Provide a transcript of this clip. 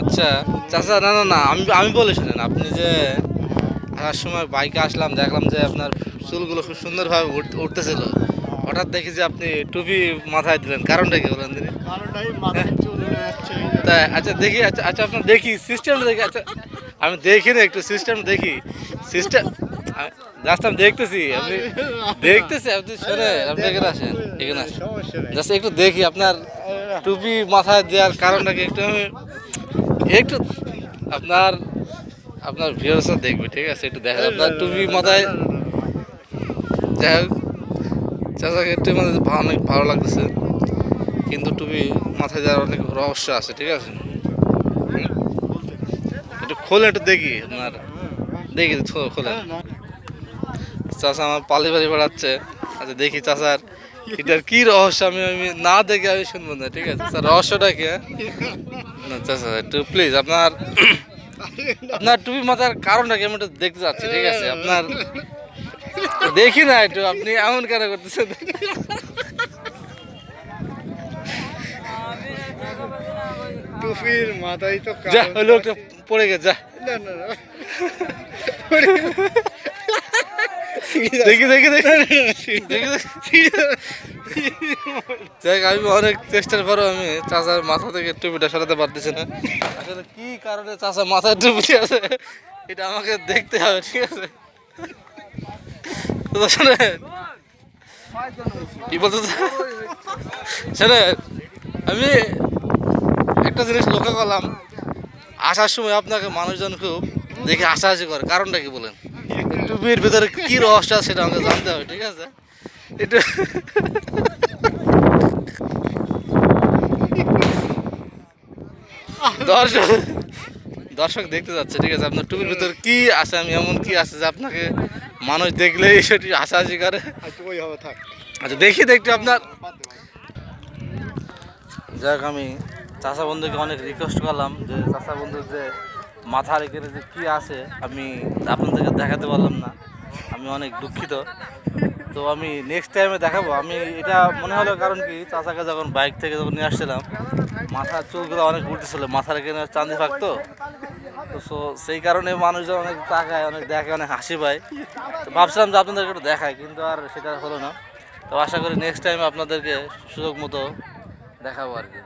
আচ্ছা চাচা, না না না, আমি আমি বলে শুনেন, আপনি যে আসার সময় বাইকে আসলাম, দেখলাম যে আপনার চুলগুলো খুব সুন্দরভাবে উঠতেছিল। হঠাৎ দেখি যে আপনি টুপি মাথায় দিলেন, কারণটা কি বলেন দিদি? কারণটাই হ্যাঁ, মাথায় চুল যাচ্ছে এই তা জন্য। আচ্ছা দেখি, আচ্ছা আচ্ছা আপনার দেখি সিস্টেমটা দেখি। আচ্ছা আমি দেখি না, একটু সিস্টেম দেখি। সিস্টেম জাস্ট আমি দেখতেছি, আপনি দেখতেছি, আপনি শোনে, আপনি এখানে আসেন, এখানে আসেন, সমস্যা নেই। জাস্ট একটু দেখি আপনার টুপি মাথায় দেওয়ার কারণটা কি, একটু আমি একটু আপনার আপনার ভিউয়ার্সরা দেখবে, ঠিক আছে? একটু দেখেন আপনার টুপি মাথায়। যাই হোক, চাচাকে একটু মানে অনেক ভালো লাগতেছে, কিন্তু টুপি মাথায় দেওয়ার অনেক রহস্য আছে, ঠিক আছে? হুম? একটু খোলেন, একটু দেখি আপনার, দেখি খোলেন। চাচা আমার পালি পালি বেড়াচ্ছে। আচ্ছা দেখি চাচার এটার কি রহস্য, আমি আমি না দেখে আমি শুনবো না, ঠিক আছে? স্যার রহস্যটা কি? হ্যাঁ? না চাচা একটু প্লিজ আপনার আপনার টুপি মাথার কারণটা কি আমি একটু দেখতে চাচ্ছি, ঠিক আছে? আপনার দেখি না, একটু আপনি এমন কেন করতেছেন? টুপির মাথায় তো যা কারণ ওই লোকটা পড়ে গেছে, যা। না না না দেখি দেখি দেখি দেখি দেখি। যাই হোক, আমি অনেক চেষ্টার পরেও আমি চাচার মাথা থেকে টুপিটা সরাতে পারতেছি না। আসলে কি কারণে চাচা মাথায় টুপি আছে এটা আমাকে দেখতে হবে, ঠিক আছে? তো শোনেন, কি বলতে শোনেন, আমি একটা জিনিস লক্ষ্য করলাম, আসার সময় আপনাকে মানুষজন খুব দেখে হাসাহাসি করে, কারণটা কি বলেন? টুপির ভিতরে কি রহস্য আছে সেটা আমাকে জানতে হবে, ঠিক আছে? একটু দর্শক দর্শক দেখতে যাচ্ছে, ঠিক আছে? আপনার টুপির ভিতরে কি আছে, আমি এমন কি আছে যে আপনাকে মানুষ দেখলেই সেটি হাসাহাসি করে? আচ্ছা ওই হবে থাক। আচ্ছা দেখি তো একটু আপনার। যাক, আমি চাচা বন্ধুকে অনেক রিকোয়েস্ট করলাম যে চাচা বন্ধুর যে মাথার এখানে যে কী আছে আমি আপনাদেরকে দেখাতে পারলাম না, আমি অনেক দুঃখিত। তো আমি নেক্সট টাইমে দেখাবো। আমি এটা মনে হলো কারণ কি, চাচাকে যখন বাইক থেকে যখন নিয়ে আসছিলাম, মাথার চুলগুলো অনেক উঠতেছিল, মাথার এখানে চাঁদি থাকতো। তো সেই কারণে মানুষজন অনেক তাকায়, অনেক দেখে, অনেক হাসি পায়। তো ভাবছিলাম যে আপনাদেরকে একটু দেখায়, কিন্তু আর সেটা হলো না। তো আশা করি নেক্সট টাইম আপনাদেরকে সুযোগ মতো দেখাবো আর কি।